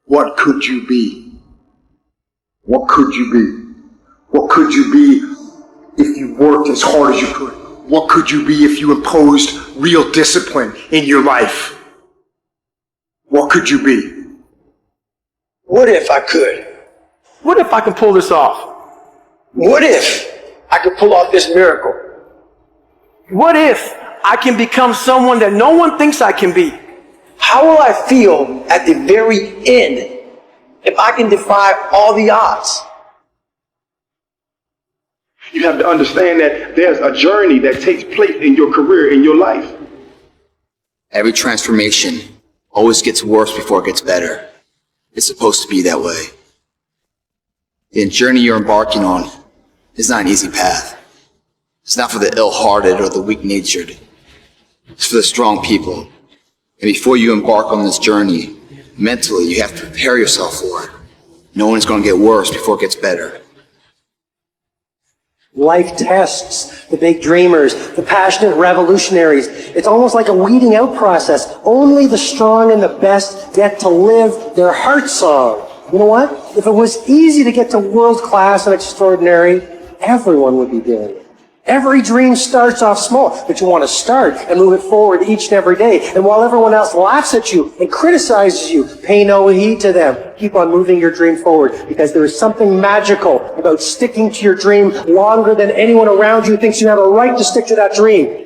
What could you be? What could you be? What could you be if you worked as hard as you could? What could you be if you imposed real discipline in your life? What could you be? What if I could? What if I could pull this off? What if I could pull off this miracle? What if I can become someone that no one thinks I can be? How will I feel at the very end if I can defy all the odds? You have to understand that there's a journey that takes place in your career, in your life. Every transformation always gets worse before it gets better. It's supposed to be that way. The journey you're embarking on is not an easy path. It's not for the ill-hearted or the weak-natured. It's for the strong people. And before you embark on this journey, mentally, you have to prepare yourself for it. No one's going to get worse before it gets better. Life tests the big dreamers, the passionate revolutionaries. It's almost like a weeding out process. Only the strong and the best get to live their heart song. You know what? If it was easy to get to world class and extraordinary, everyone would be doing it. Every dream starts off small, but you want to start and move it forward each and every day. And while everyone else laughs at you and criticizes you, pay no heed to them. Keep on moving your dream forward, because there is something magical about sticking to your dream longer than anyone around you thinks you have a right to stick to that dream.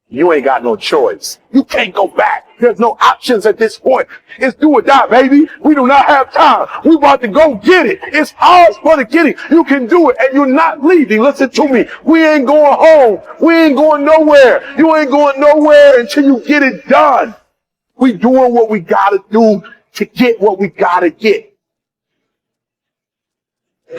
You ain't got no choice. You can't go back. There's no options at this point. It's do or die, baby. We do not have time. We about to go get it. It's ours for the getting. You can do it, and you're not leaving. Listen to me. We ain't going home. We ain't going nowhere. You ain't going nowhere until you get it done. We doing what we gotta do to get what we gotta get.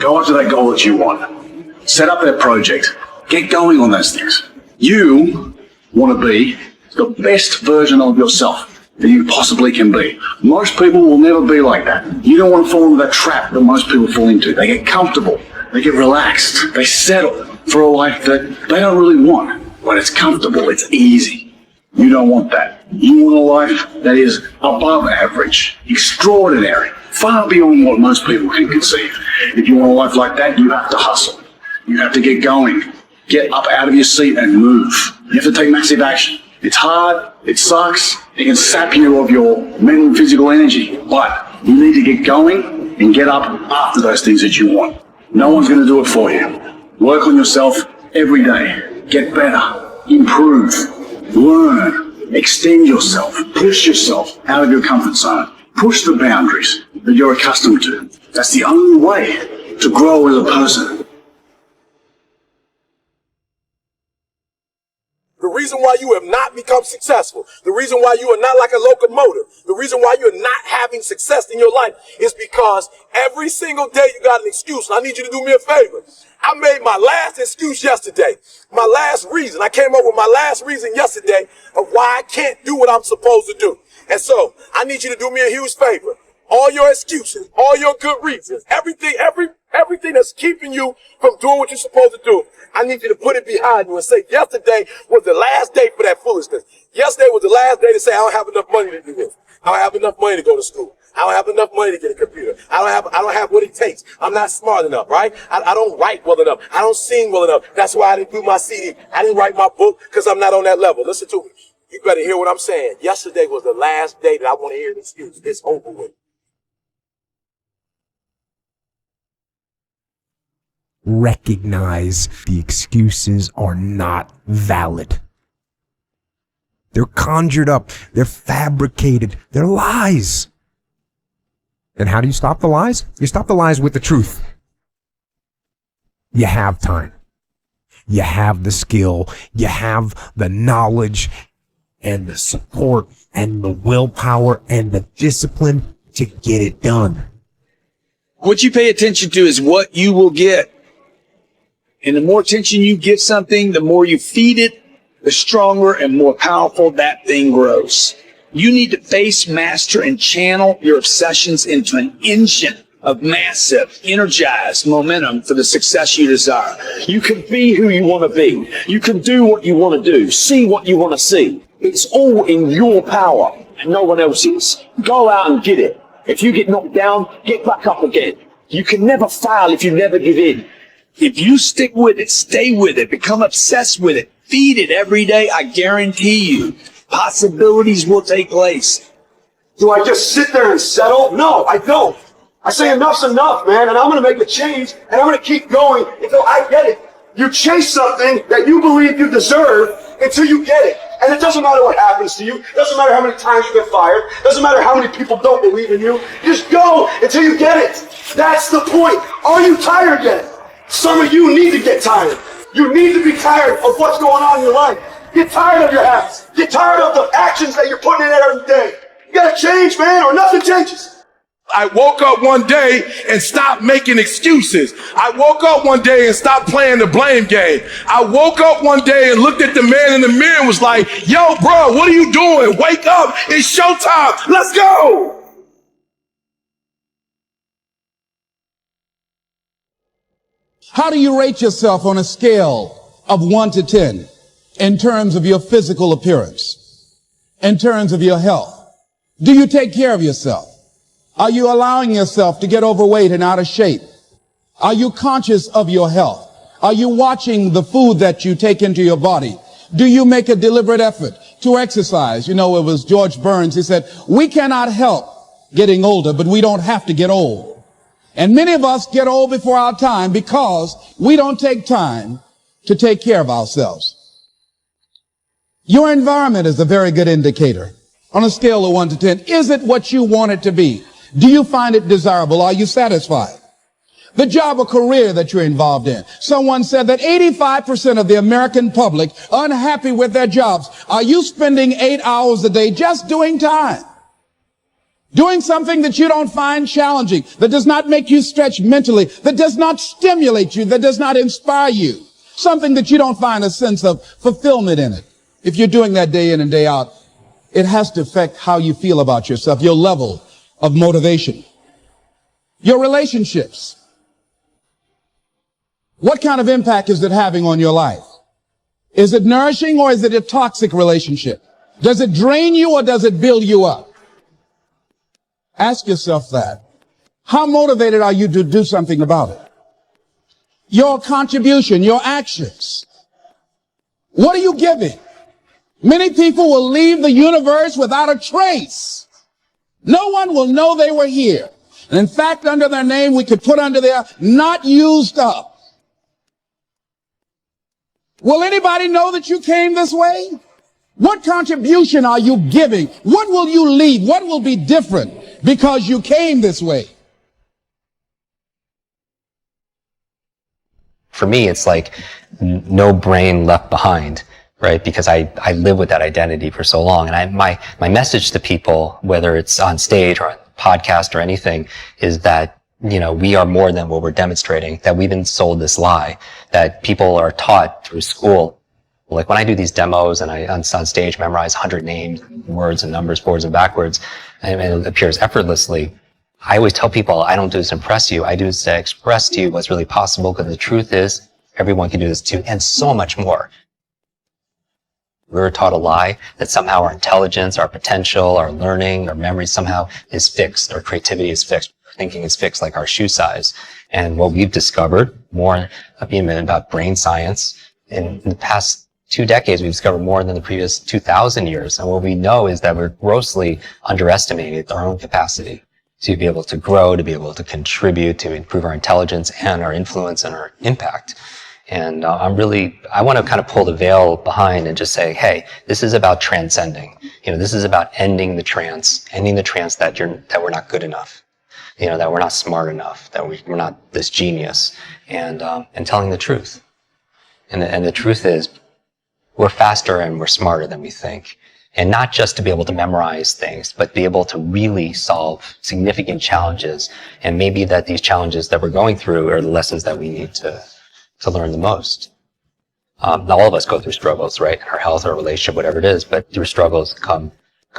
Go after that goal that you want. Set up that project. Get going on those things. You want to be the best version of yourself that you possibly can be. Most people will never be like that. You don't want to fall into that trap that most people fall into. They get comfortable. They get relaxed. They settle for a life that they don't really want. When it's comfortable, it's easy. You don't want that. You want a life that is above average, extraordinary, far beyond what most people can conceive. If you want a life like that, you have to hustle. You have to get going. Get up out of your seat and move. You have to take massive action. It's hard, it sucks, it can sap you of your mental and physical energy, but you need to get going and get up after those things that you want. No one's going to do it for you. Work on yourself every day. Get better, improve, learn, extend yourself, push yourself out of your comfort zone. Push the boundaries that you're accustomed to. That's the only way to grow as a person. The reason why you have not become successful, the reason why you are not like a locomotive, the reason why you're not having success in your life is because every single day you got an excuse. And I need you to do me a favor. I made my last excuse yesterday. My last reason. I came up with my last reason yesterday of why I can't do what I'm supposed to do. And so I need you to do me a huge favor. All your excuses, all your good reasons, everything that's keeping you from doing what you're supposed to do, I need you to put it behind you and say, yesterday was the last day for that foolishness. Yesterday was the last day to say, I don't have enough money to do this. I don't have enough money to go to school. I don't have enough money to get a computer. I don't have what it takes. I'm not smart enough, right? I don't write well enough. I don't sing well enough. That's why I didn't do my CD. I didn't write my book because I'm not on that level. Listen to me. You better hear what I'm saying. Yesterday was the last day that I want to hear an excuse. It's over with. Recognize the excuses are not valid. They're conjured up. They're fabricated. They're lies. And how do you stop the lies? You stop the lies with the truth. You have time. You have the skill. You have the knowledge and the support and the willpower and the discipline to get it done. What you pay attention to is what you will get. And the more attention you give something, the more you feed it, the stronger and more powerful that thing grows. You need to face, master, and channel your obsessions into an engine of massive, energized momentum for the success you desire. You can be who you want to be. You can do what you want to do. See what you want to see. It's all in your power. and no one else is. Go out and get it. If you get knocked down, get back up again. You can never fail if you never give in. If you stick with it, stay with it, become obsessed with it, feed it every day, I guarantee you, possibilities will take place. Do I just sit there and settle? No, I don't. I say enough's enough, man, and I'm going to make a change, and I'm going to keep going until I get it. You chase something that you believe you deserve until you get it. And it doesn't matter what happens to you. It doesn't matter how many times you get fired. It doesn't matter how many people don't believe in you. Just go until you get it. That's the point. Are you tired yet? Some of you need to get tired. You need to be tired of what's going on in your life. Get tired of your habits. Get tired of the actions that you're putting in every day. You gotta change, man, or nothing changes. I woke up one day and stopped making excuses. I woke up one day and stopped playing the blame game. I woke up one day and looked at the man in the mirror and was like, yo, bro, what are you doing? Wake up. It's showtime. Let's go. How do you rate yourself on a scale of 1 to 10 in terms of your physical appearance, in terms of your health? Do you take care of yourself? Are you allowing yourself to get overweight and out of shape? Are you conscious of your health? Are you watching the food that you take into your body? Do you make a deliberate effort to exercise? You know, it was George Burns. He said, we cannot help getting older, but we don't have to get old. And many of us get old before our time because we don't take time to take care of ourselves. Your environment is a very good indicator. On a scale of 1 to 10, is it what you want it to be? Do you find it desirable? Are you satisfied? The job or career that you're involved in. Someone said that 85% of the American public are unhappy with their jobs. Are you spending 8 hours a day just doing time? Doing something that you don't find challenging, that does not make you stretch mentally, that does not stimulate you, that does not inspire you. Something that you don't find a sense of fulfillment in it. If you're doing that day in and day out, it has to affect how you feel about yourself, your level of motivation. Your relationships. What kind of impact is it having on your life? Is it nourishing or is it a toxic relationship? Does it drain you or does it build you up? Ask yourself that. How motivated are you to do something about it? Your contribution, your actions. What are you giving? Many people will leave the universe without a trace. No one will know they were here. And in fact, under their name, we could put under there, not used up. Will anybody know that you came this way? What contribution are you giving? What will you leave? What will be different because you came this way? For me, it's like no brain left behind. Right? Because I live with that identity for so long. And my message to people, whether it's on stage or on podcast or anything, is that, you know, we are more than what we're demonstrating, that we've been sold this lie, that people are taught through school. Like when I do these demos and I on stage memorize 100 names, words and numbers, forwards and backwards, and it appears effortlessly. I always tell people, I don't do this to impress you. I do this to express to you what's really possible, because the truth is everyone can do this too, and so much more. We were taught a lie that somehow our intelligence, our potential, our learning, our memory somehow is fixed, our creativity is fixed, thinking is fixed like our shoe size. And what we've discovered, more about brain science, in the past 2 decades, we've discovered more than the previous 2,000 years. And what we know is that we're grossly underestimating our own capacity to be able to grow, to be able to contribute, to improve our intelligence and our influence and our impact. And I want to kind of pull the veil behind and just say, hey, this is about transcending. You know, this is about ending the trance that we're not good enough. You know, that we're not smart enough, that we're not this genius, and telling the truth. And the truth is, we're faster and we're smarter than we think. And not just to be able to memorize things, but be able to really solve significant challenges. And maybe that these challenges that we're going through are the lessons that we need to learn the most. All of us go through struggles, right? Our health, our relationship, whatever it is, but through struggles come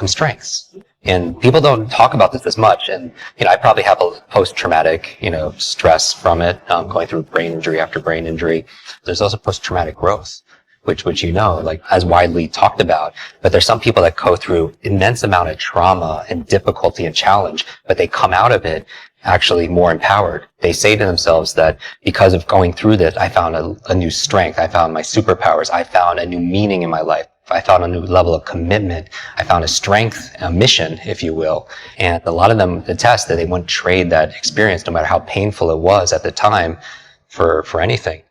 strengths. And people don't talk about this as much. And, you know, I probably have a post-traumatic, stress from it, going through brain injury after brain injury. There's also post-traumatic growth. which you know, like as widely talked about. But there's some people that go through immense amount of trauma and difficulty and challenge, but they come out of it actually more empowered. They say to themselves that because of going through this, I found a new strength. I found my superpowers. I found a new meaning in my life. I found a new level of commitment. I found a strength, a mission, if you will. And a lot of them attest that they wouldn't trade that experience, no matter how painful it was at the time, for anything.